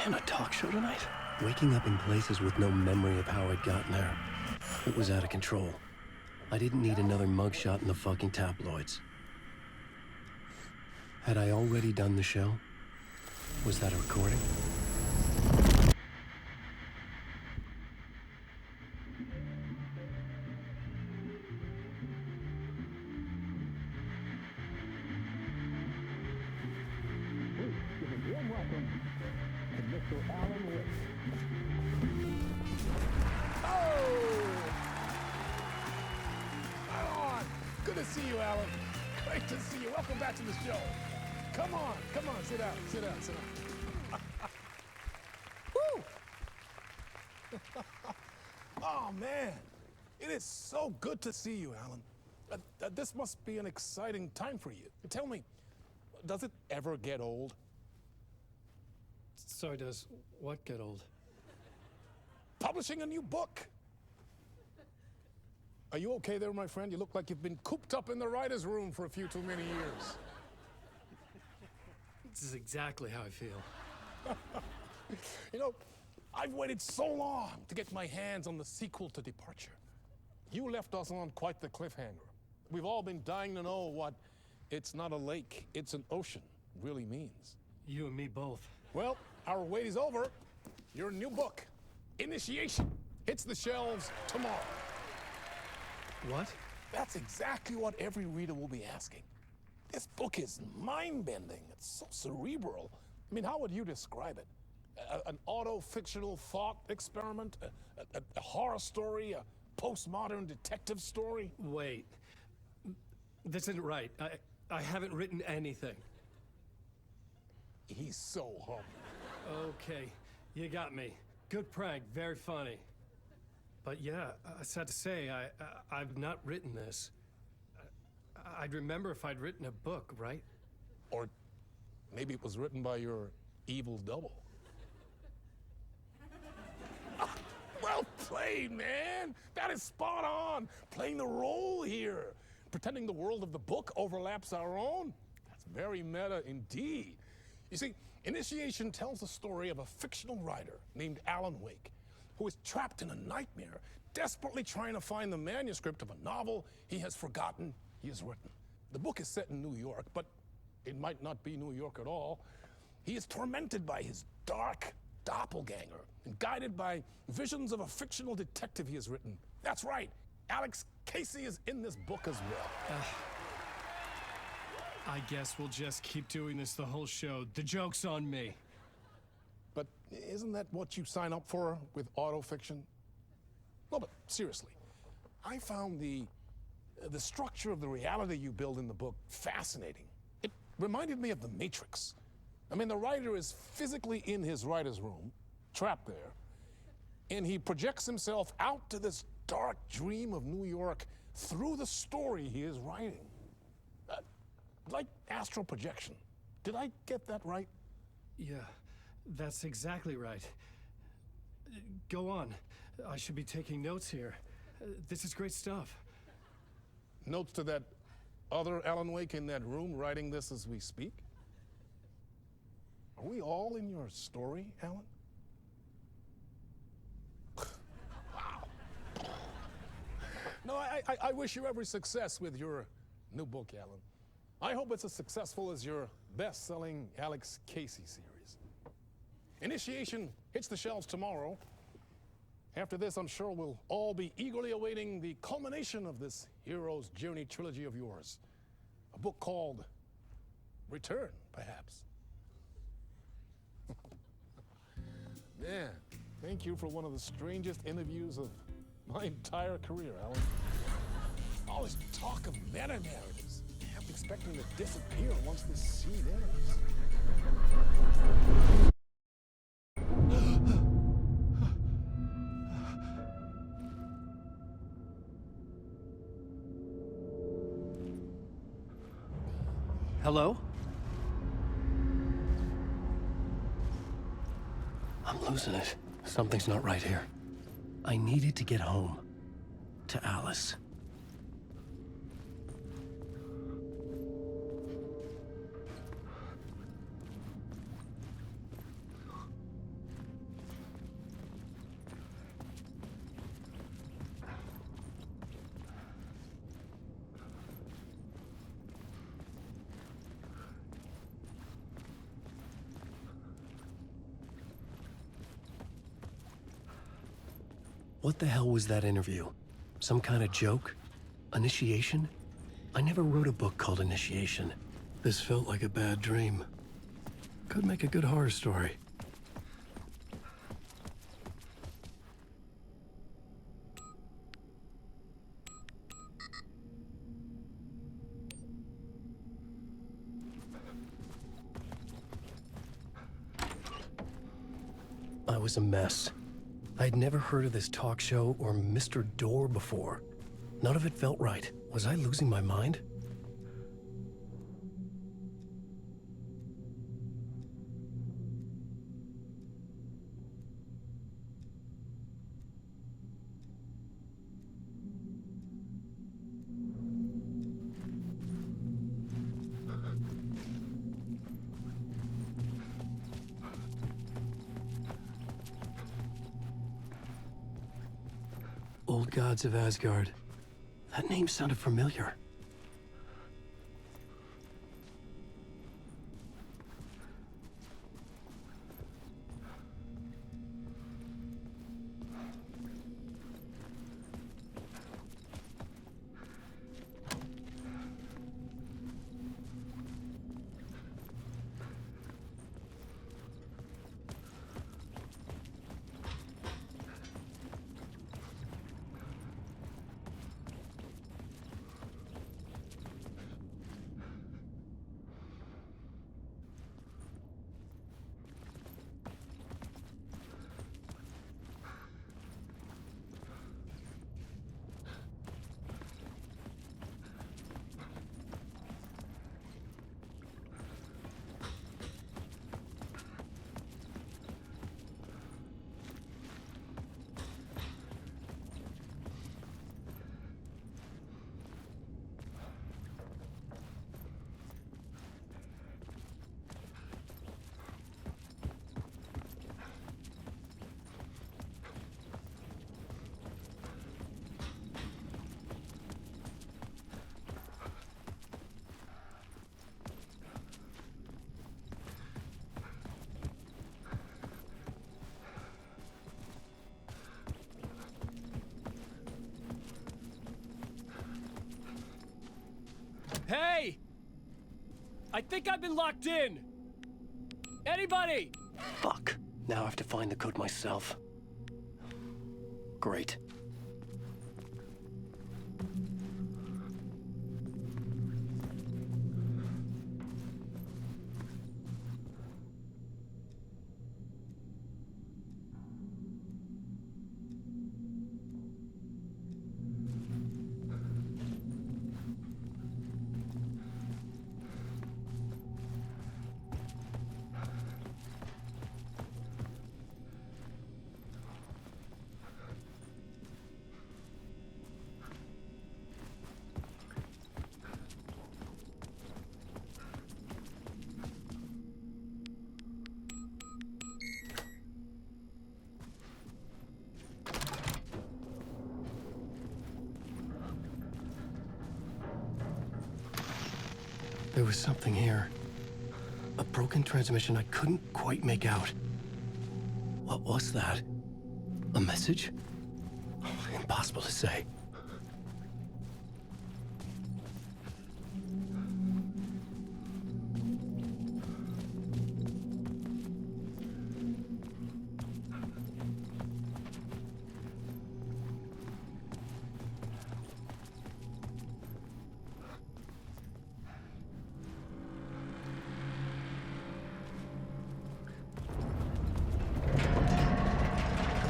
I on a talk show tonight? Waking up in places with no memory of how I'd gotten there. It was out of control. I didn't need another mugshot in the fucking tabloids. Had I already done the show? Was that a recording? Warm welcome to Mr. Alan Wake. Oh! Right on! Good to see you, Alan. Great to see you. Welcome back to the show. Come on, sit down, sit down. Woo! Oh, man. It is so good to see you, Alan. This must be an exciting time for you. Tell me, does it ever get old? Sorry, does what get old? Publishing a new book. Are you okay there, my friend? You look like you've been cooped up in the writer's room for a few too many years. This is exactly how I feel. You know, I've waited so long to get my hands on the sequel to Departure. You left us on quite the cliffhanger. We've all been dying to know what "it's not a lake, it's an ocean" really means. You and me both. Well, our wait is over. Your new book, Initiation, hits the shelves tomorrow. What? That's exactly what every reader will be asking. This book is mind-bending. It's so cerebral. I mean, how would you describe it? An auto-fictional thought experiment? A horror story? A postmodern detective story? Wait. This isn't right. I haven't written anything. He's so humble. Okay, you got me. Good prank, very funny. But yeah, sad to say, I've not written this. I'd remember if I'd written a book, right? Or maybe it was written by your evil double. Well played, man. That is spot on. Playing the role here. Pretending the world of the book overlaps our own. That's very meta indeed. You see, Initiation tells the story of a fictional writer named Alan Wake, who is trapped in a nightmare, desperately trying to find the manuscript of a novel he has forgotten he has written. The book is set in New York, but it might not be New York at all. He is tormented by his dark doppelganger and guided by visions of a fictional detective he has written. That's right, Alex Casey is in this book as well. I guess we'll just keep doing this the whole show. The joke's on me. But isn't that what you sign up for with autofiction? No, but seriously, I found the structure of the reality you build in the book fascinating. It reminded me of The Matrix. I mean, the writer is physically in his writer's room, trapped there, and he projects himself out to this dark dream of New York through the story he is writing. Like astral projection. Did I get that right? Yeah, that's exactly right. Go on. I should be taking notes here. This is great stuff. Notes to that other Alan Wake in that room writing this as we speak? Are we all in your story, Alan? Wow. No, I wish you every success with your new book, Alan. I hope it's as successful as your best-selling Alex Casey series. Initiation hits the shelves tomorrow. After this, I'm sure we'll all be eagerly awaiting the culmination of this hero's journey trilogy of yours. A book called Return, perhaps. Man, thank you for one of the strangest interviews of my entire career, Alan. All this talk of meta-narratives. I'm expecting to disappear once this scene ends. Hello? I'm losing it. Something's not right here. I needed to get home. To Alice. What the hell was that interview? Some kind of joke? Initiation? I never wrote a book called Initiation. This felt like a bad dream. Could make a good horror story. I was a mess. I'd never heard of this talk show or Mr. Door before. None of it felt right. Was I losing my mind? Old Gods of Asgard. That name sounded familiar. Hey! I think I've been locked in! Anybody? Fuck. Now I have to find the code myself. Great. There was something here. A broken transmission I couldn't quite make out. What was that? A message? Impossible to say.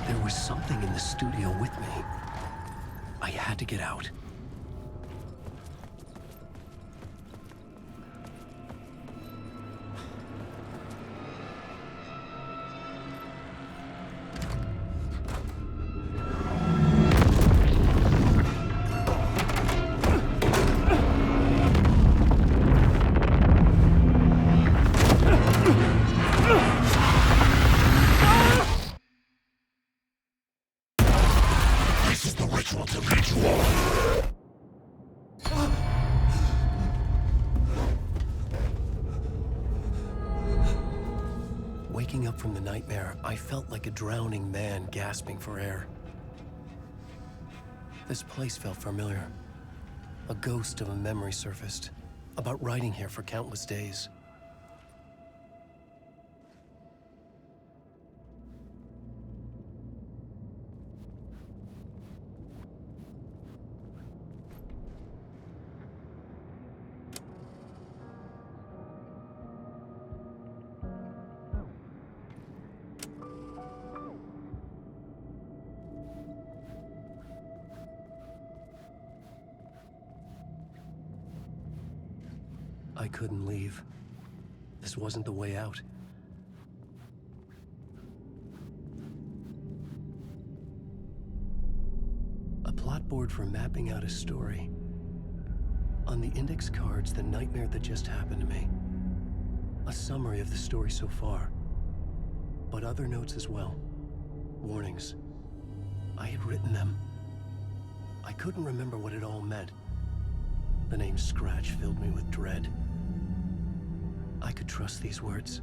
There was something in the studio with me. I had to get out. Waking up from the nightmare, I felt like a drowning man gasping for air. This place felt familiar. A ghost of a memory surfaced, about writing here for countless days. I couldn't leave. This wasn't the way out. A plot board for mapping out a story. On the index cards, the nightmare that just happened to me. A summary of the story so far. But other notes as well. Warnings. I had written them. I couldn't remember what it all meant. The name Scratch filled me with dread. I could trust these words.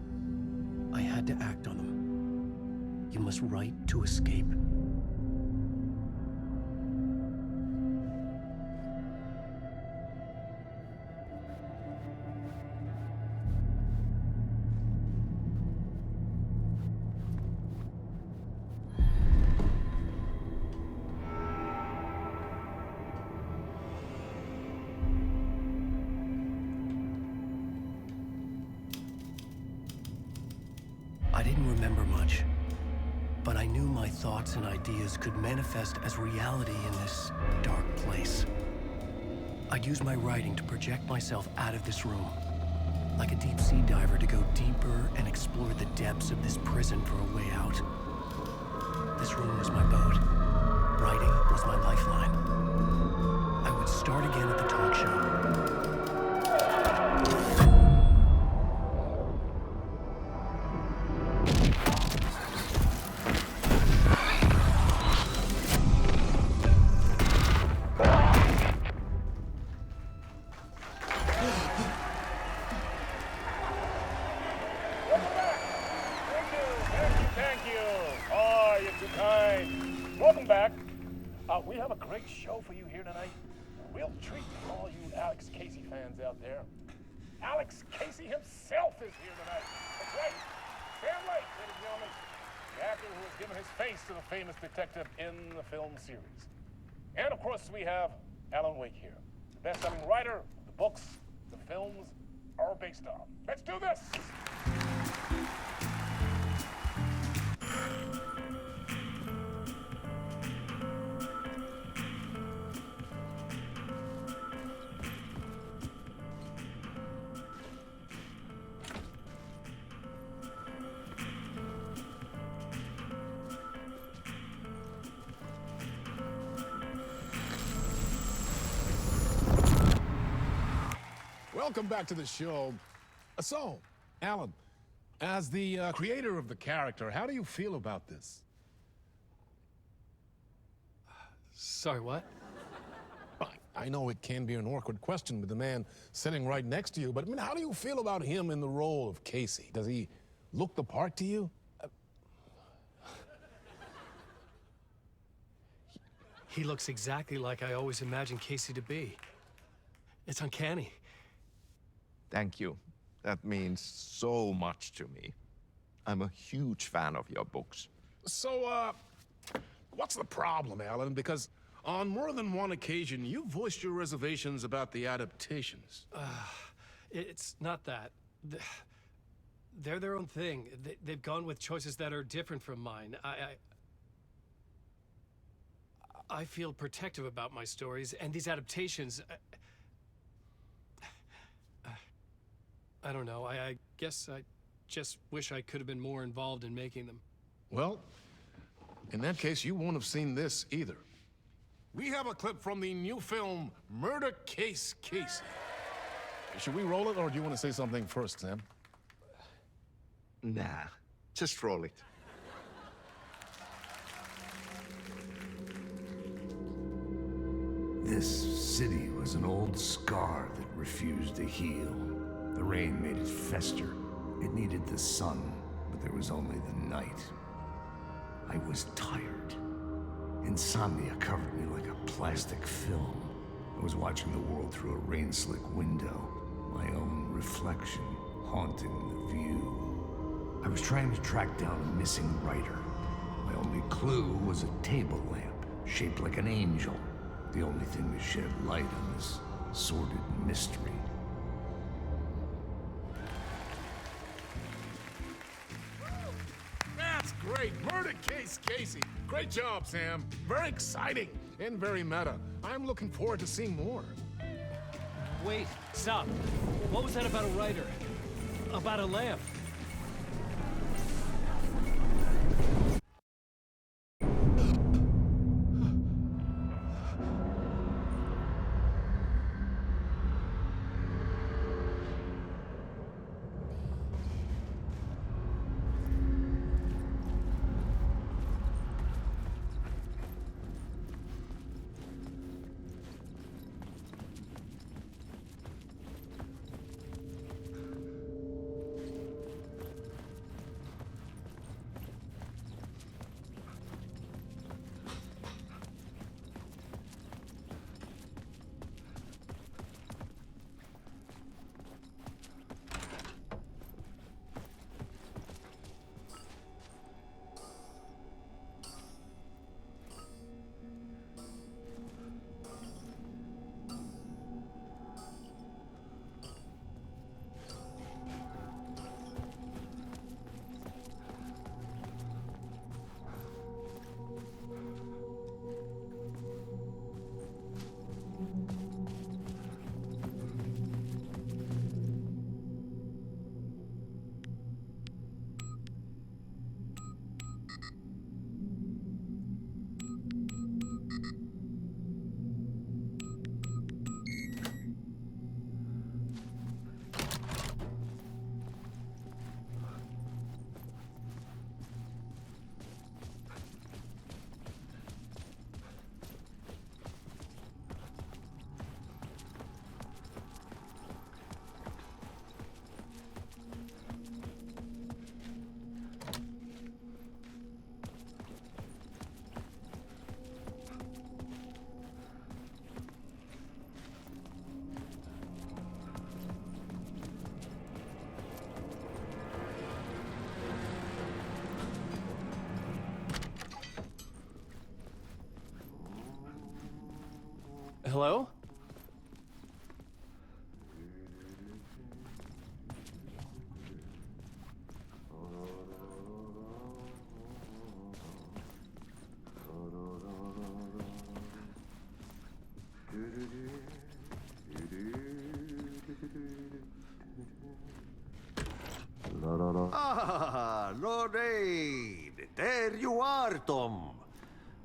I had to act on them. You must write to escape. I didn't remember much, but I knew my thoughts and ideas could manifest as reality in this dark place. I'd use my writing to project myself out of this room, like a deep sea diver to go deeper and explore the depths of this prison for a way out. This room was my boat. Writing was my lifeline. I would start again at the talk show. Welcome back. We have a great show for you here tonight. A real treat for all you Alex Casey fans out there. Alex Casey himself is here tonight. That's right. Sam Lake, ladies and gentlemen. The actor who has given his face to the famous detective in the film series. And of course, we have Alan Wake here. The best-selling writer, the books, the films are based on. Let's do this! Welcome back to the show. So, Alan, as the creator of the character, how do you feel about this? Sorry, what? I know it can be an awkward question with the man sitting right next to you, but I mean, how do you feel about him in the role of Casey? Does he look the part to you? He looks exactly like I always imagined Casey to be. It's uncanny. Thank you. That means so much to me. I'm a huge fan of your books. So, what's the problem, Alan? Because on more than one occasion, you voiced your reservations about the adaptations. It's not that. They're their own thing. They've gone with choices that are different from mine. I feel protective about my stories, and these adaptations... I don't know. I guess I just wish I could have been more involved in making them. Well, in that case, you won't have seen this either. We have a clip from the new film, Murder Case Casey. Should we roll it, or do you want to say something first, Sam? Nah, just roll it. This city was an old scar that refused to heal. The rain made it fester. It needed the sun, but there was only the night. I was tired. Insomnia covered me like a plastic film. I was watching the world through a rain-slick window, my own reflection haunting the view. I was trying to track down a missing writer. My only clue was a table lamp, shaped like an angel. The only thing to shed light on this sordid mystery. That's great. Murder case, Casey. Great job, Sam. Very exciting and very meta. I'm looking forward to seeing more. Wait, stop. What was that about a writer? About a lamp? Hello? Ah, Lorraine! There you are, Tom.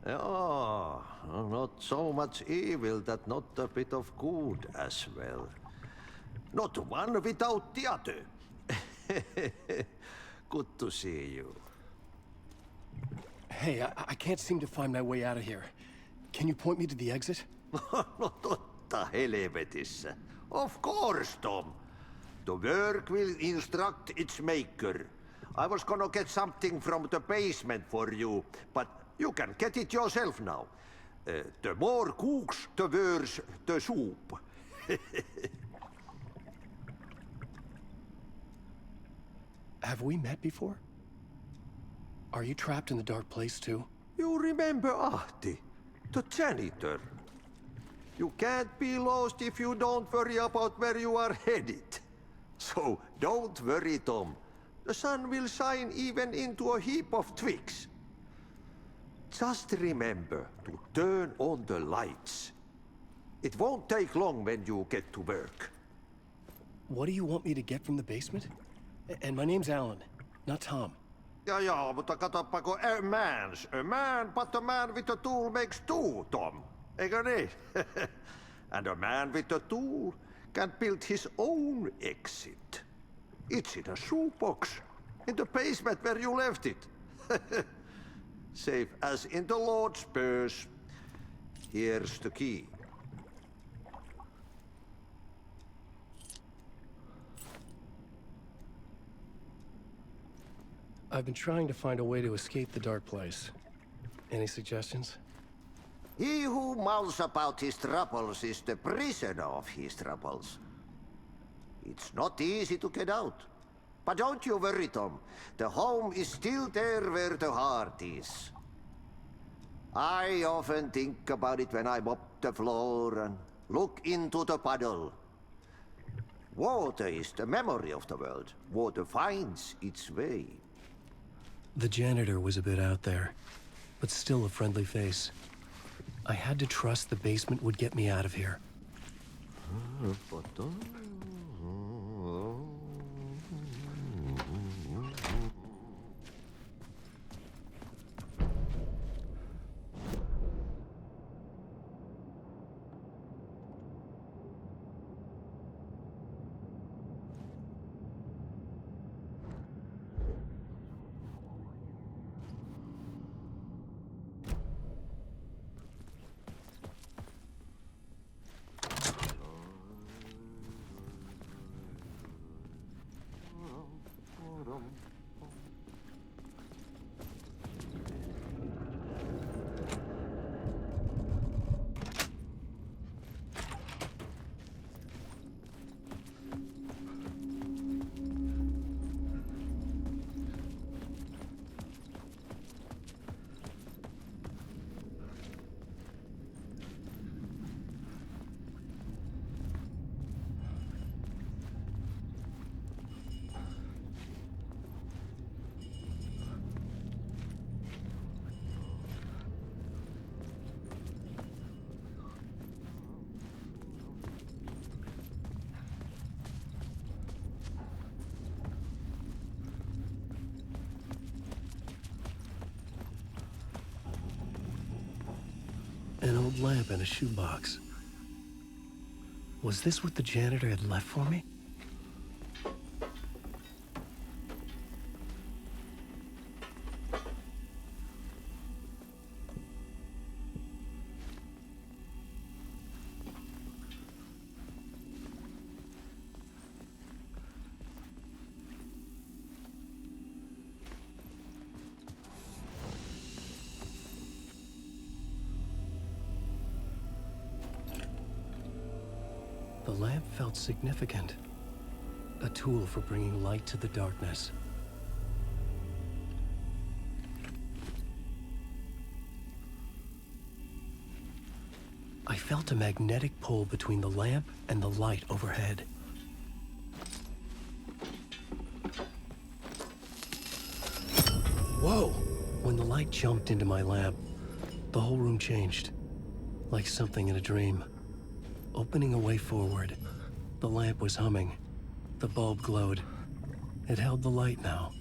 Oh, not so much evil that not a bit of good as well. Not one without the other. Good to see you. Hey, I can't seem to find my way out of here. Can you point me to the exit? No totta helvetissä. Of course, Tom. The work will instruct its maker. I was gonna get something from the basement for you, but you can get it yourself now. The more cooks, the worse the soup. Have we met before? Are you trapped in the dark place too? You remember Ahti, the janitor. You can't be lost if you don't worry about where you are headed. So don't worry, Tom. The sun will shine even into a heap of twigs. Just remember to turn on the lights. It won't take long when you get to work. What do you want me to get from the basement? And my name's Alan, not Tom. Ja, mutta katoppa, a man, but a man with a tool makes two, Tom. Eikö niin? And a man with a tool can build his own exit. It's in a shoebox, in the basement where you left it. Safe as in the Lord's purse. Here's the key. I've been trying to find a way to escape the dark place. Any suggestions? He who mouths about his troubles is the prisoner of his troubles. It's not easy to get out. But don't you worry, Tom. The home is still there where the heart is. I often think about it when I mop the floor and look into the puddle. Water is the memory of the world. Water finds its way. The janitor was a bit out there, but still a friendly face. I had to trust the basement would get me out of here. An old lamp in a shoebox. Was this what the janitor had left for me? The lamp felt significant. A tool for bringing light to the darkness. I felt a magnetic pull between the lamp and the light overhead. Whoa! When the light jumped into my lamp, the whole room changed. Like something in a dream. Opening a way forward, the lamp was humming. The bulb glowed. It held the light now.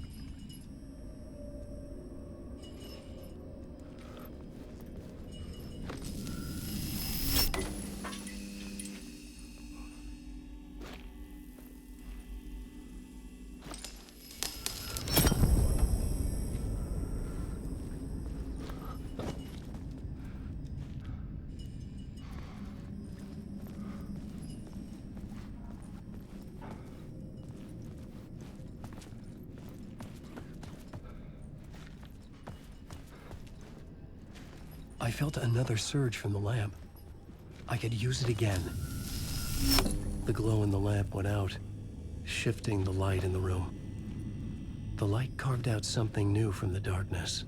I felt another surge from the lamp. I could use it again. The glow in the lamp went out, shifting the light in the room. The light carved out something new from the darkness.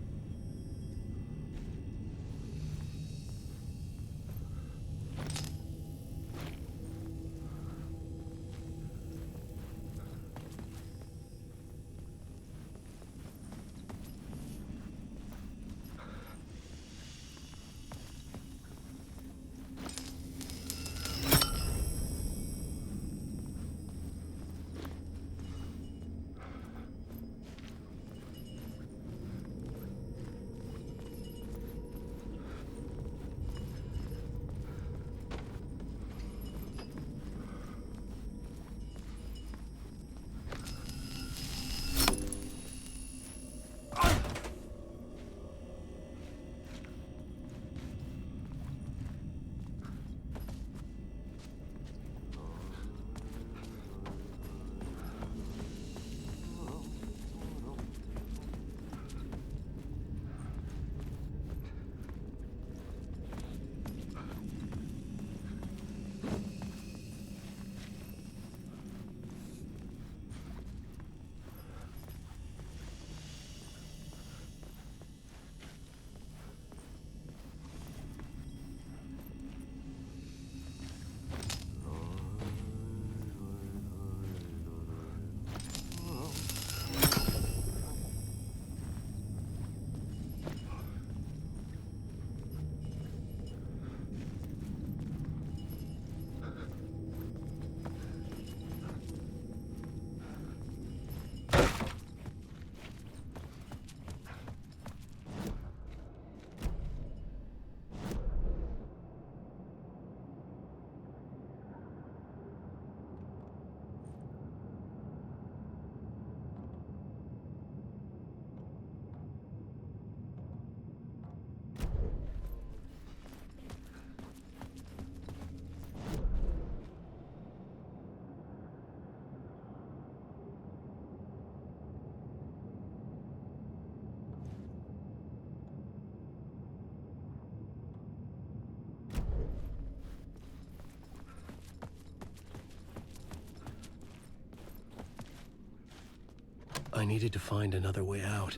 I needed to find another way out.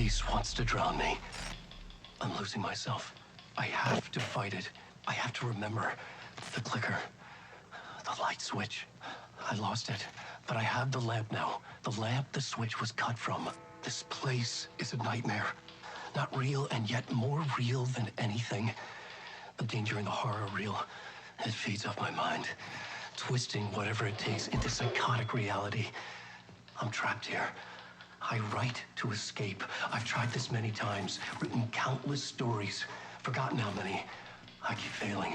place wants to drown me. I'm losing myself. I have to fight it. I have to remember. The clicker. The light switch. I lost it. But I have the lamp now. The lamp the switch was cut from. This place is a nightmare. Not real, and yet more real than anything. The danger and the horror real. It feeds off my mind. Twisting whatever it takes into psychotic reality. I'm trapped here. I write to escape. I've tried this many times, written countless stories, forgotten how many. I keep failing,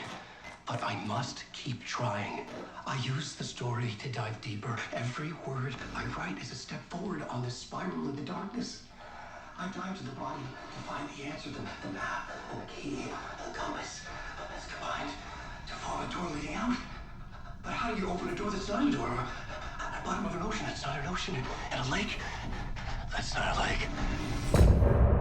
but I must keep trying. I use the story to dive deeper. Every word I write is a step forward on this spiral in the darkness. I dive to the body to find the answer, the map, and the key, and the compass. It's combined to form a door leading out. But how do you open a door that's not a door? At the bottom of an ocean that's not an ocean, and a lake that's not a lake.